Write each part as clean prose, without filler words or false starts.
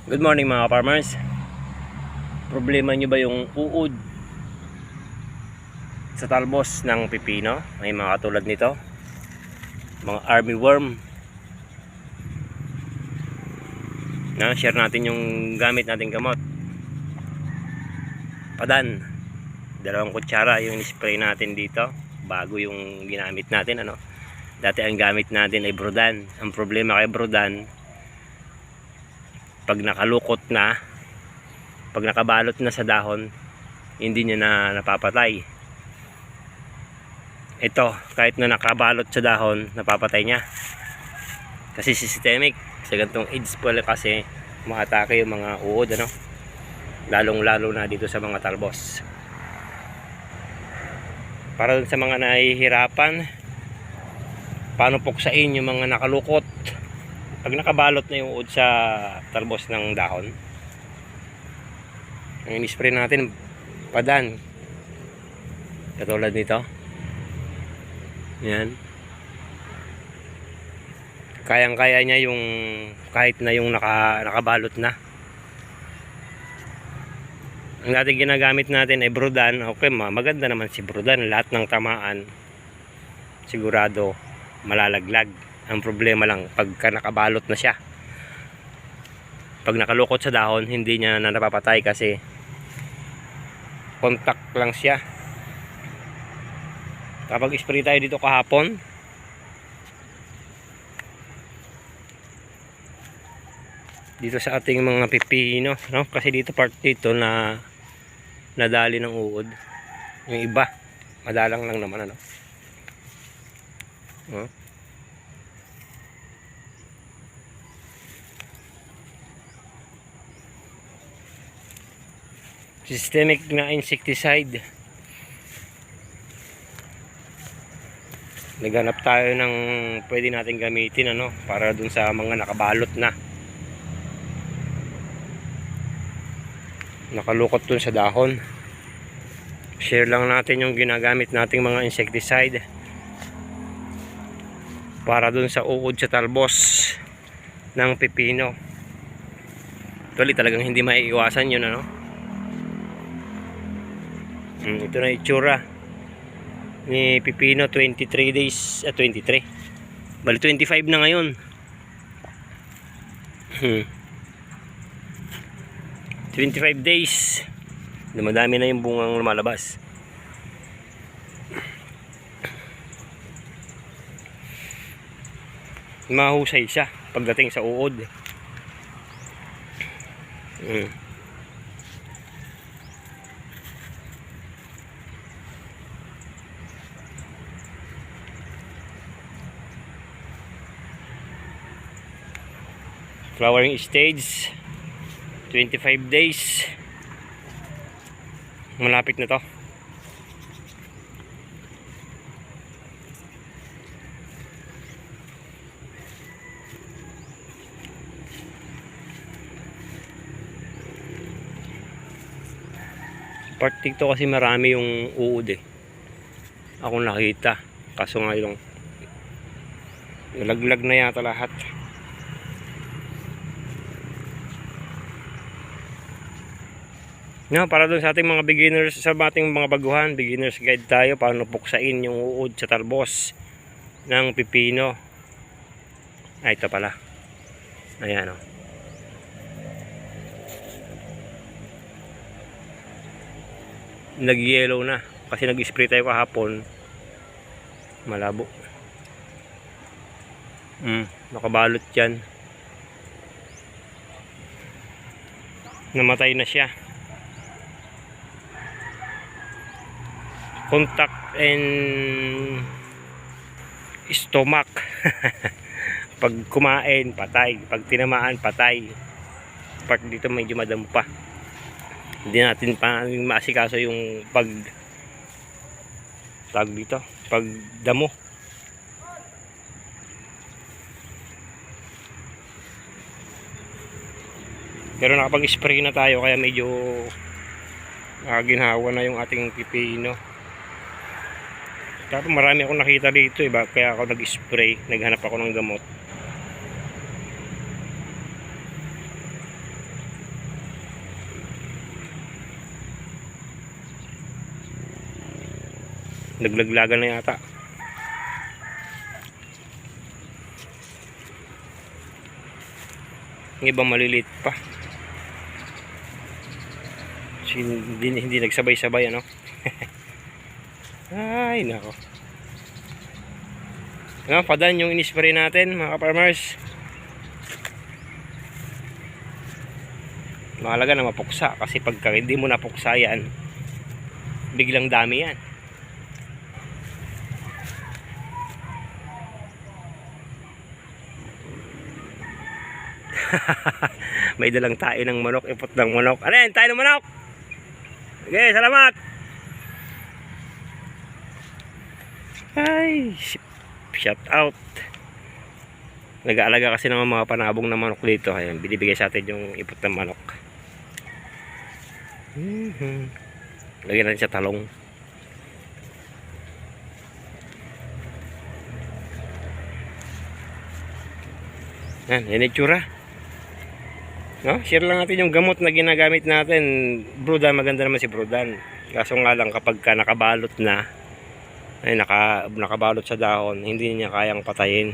Good morning mga farmers. Problema nyo ba yung uod sa talbos ng pipino? May mga katulad nito, mga army worm. Share natin yung gamit nating gamot. Padan, 2 kutsara yung spray natin dito bago yung ginamit natin. Dati ang gamit natin ay Brodan. Ang problema kay Brodan, pag nakalukot na, pag nakabalot na sa dahon, hindi niya na napapatay. Ito, kahit na nakabalot sa dahon, napapatay niya. Kasi systemic. Sa ganitong age pala kasi umaatake yung mga uod, lalong lalo na dito sa mga talbos. Para dun sa mga nahihirapan, paano puksain yung mga nakalukot pag nakabalot na yung uod sa talbos ng dahon. Ang in-spray natin, Padan, katulad nito. Yan, kayang-kaya niya yung kahit na yung nakabalot na. Ang dating ginagamit natin ay Brodan. Okay, maganda naman si Brodan, lahat ng tamaan sigurado malalaglag. Ang problema lang pagka nakabalot na siya, pag nakalukot sa dahon, hindi niya na napapatay kasi contact lang siya. Kapag spray tayo dito kahapon, dito sa ating mga pipino, kasi dito part dito na nadali ng uod. Yung iba madalang lang naman, Systemic na insecticide. Naghanap tayo ng pwede natin gamitin, para dun sa mga nakabalot na, nakalukot dun sa dahon. Share lang natin yung ginagamit nating mga insecticide para dun sa uod sa talbos ng pipino. Actually talagang hindi maiiwasan yun, ito na itsura ni pipino. 23 days, 23, bali 25 na ngayon. 25 days, dumadami na yung bungang lumalabas. Mahusay siya pagdating sa uod. Flowering stage, 25 days. Malapit na to. Part dito kasi marami yung uod akong nakita. Kaso nga yung nalaglag na yata lahat. Para dun sa ating mga beginners, sa ating mga baguhan, beginners guide tayo paano puksain yung uod sa talbos ng pipino. Ito pala. Ayan, nag-yellow na kasi nag-spray tayo kahapon. Malabo. Nakabalot yan. Namatay na siya. Contact and stomach. Pag kumain, patay. Pag tinamaan, patay. Part dito medyo madamo pa. Hindi natin pa maasikaso yung tag dito, pag damo. Pero nakapag-spray na tayo kaya medyo ginhawa na yung ating pipino. Tapos marami akong nakita dito, kaya ako nag-spray, naghanap ako ng gamot. Naglaglagan na yata. Yung ibang maliliit pa. Hindi nagsabay-sabay ano. Ay nako. Nga padan yung inispray natin mga ka-farmers. Mahalaga na mapuksa kasi pagka hindi mo napuksa yan, biglang dami yan. May dalang tayo ng manok, ipot ng manok. Ano yan? Tayo ng manok! Okay, salamat! Ay, shout out! Nag-aalaga kasi ng mga panabong na manok dito. Ayan, binibigay sa atin yung ipot ng manok. Lagyan natin sa talong. Yan, yan itsura. No? Share lang natin yung gamot na ginagamit natin. Brudan, maganda naman si Brudan. Kaso nga lang kapag ka nakabalot na, ay nakabalot sa dahon, hindi niya kayang patayin.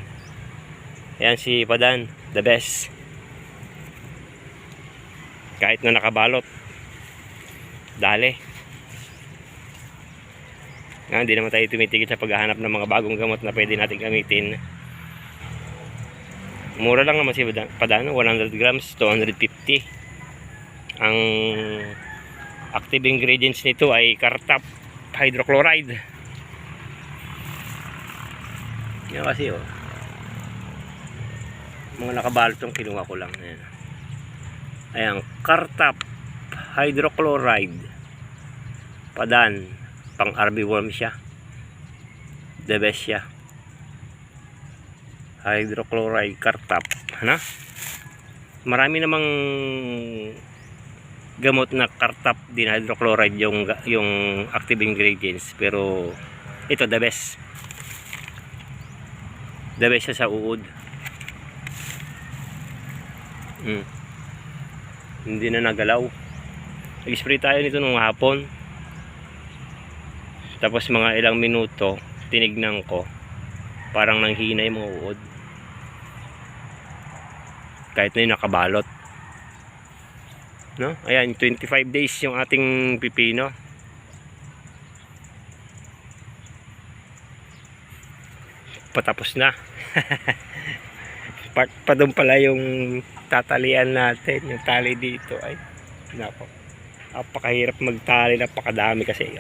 Ayan si Padan, the best. Kahit na nakabalot, dali. Hindi naman tayo tumitigil sa paghahanap ng mga bagong gamot na pwede natin gamitin. Mura lang naman si Padan, 100 grams, 250. Ang active ingredients nito ay Cartap hydrochloride. Yan kasi mga nakabalot yung kinuha ko lang. Ayan, Cartap hydrochloride. Padan, pang RB worm siya. The best siya. Hydrochloride Cartap, ano? Marami namang gamot na Cartap din hydrochloride yung active ingredients, pero ito the best. The best siya sa uod. Hindi na nagalaw. Nag-spray tayo nito nung hapon. Tapos mga ilang minuto, tinignan ko, parang nanghina yung mga uod. Kahit na yung nakabalot. No? Ayan, 25 days yung ating pipino. Patapos na. Part pa doon pala yung tatalian natin. Yung tali dito ay nako. Napakahirap magtali, napakadami kasi.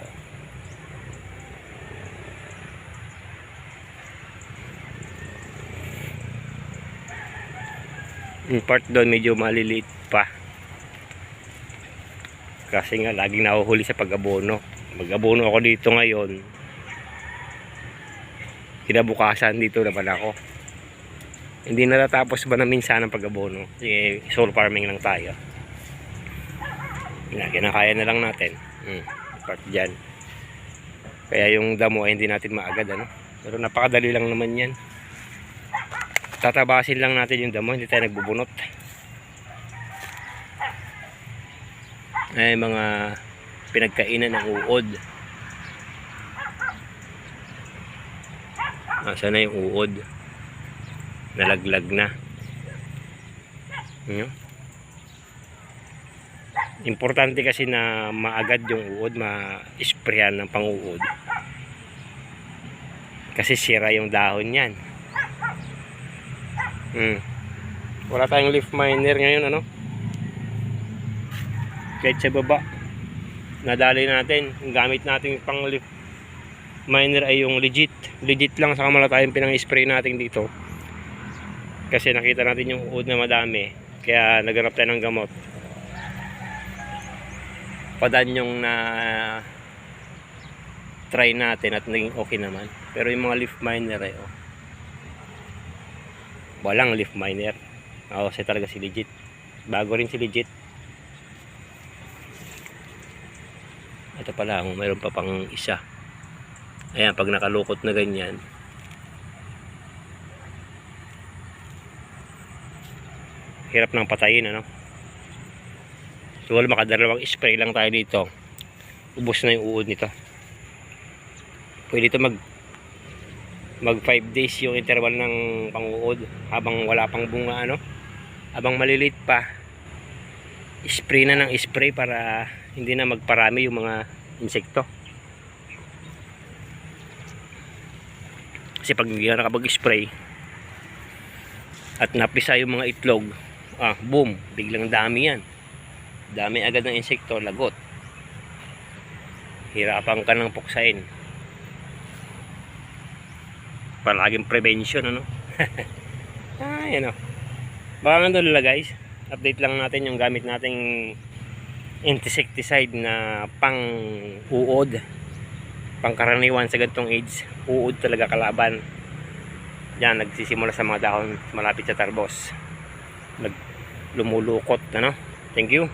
Yung part doon medyo maliliit pa. Kasi nga laging nahuhuli sa pag-abono. Mag-abono ako dito ngayon. Kinabukasan dito naman ako. Hindi natatapos ba na minsan ang pag-abono? Sige, solar farming lang tayo. Kinakaya na lang natin. Part dyan. Kaya yung damo ay hindi natin maagad, ano? Pero napakadali lang naman yan. Tatabasin lang natin yung damo, hindi tayo nagbubunot. Ay mga pinagkainan ng uod. Asa na yung uod? Nalaglag na. Importante kasi na maagad yung uod, ma-sprayan ng pang-uod. Kasi sira yung dahon yan. Wala tayong leaf miner ngayon, ano? Kahit sa baba, nadali natin. Yung gamit natin pang leaf miner ay yung legit lang, saka wala tayong pinang-spray natin dito. Kasi nakita natin yung uod na madami, kaya naghanap tayo ng gamot. Padan yung na try natin at naging okay naman. Pero yung mga leaf miner ay walang leaf miner. Kasi talaga si legit. Bago rin si legit. Ito pala, mayroon pa pang isa. Ayan, pag nakalukot na ganyan, hirap nang patayin, ano? So wala, makadalawang spray lang tayo dito. Ubos na yung uod nito. Pwede ito mag 5 days yung interval ng pang-uod habang wala pang bunga, ano, habang maliliit pa, spray na ng spray para hindi na magparami yung mga insekto. Kasi pag hindi ka nakapag-spray at napisa yung mga itlog, boom, biglang dami yan, dami agad ng insekto, lagot, hirapan ka ng puksain. Palaging prevention, ano. Ano, baka nga doon lang guys, update lang natin yung gamit nating insecticide na pang uod, pangkaraniwan sa ganitong age. Uod talaga kalaban yan, nagsisimula sa mga dahon malapit sa tarbos, lumulukot, ano. Thank you.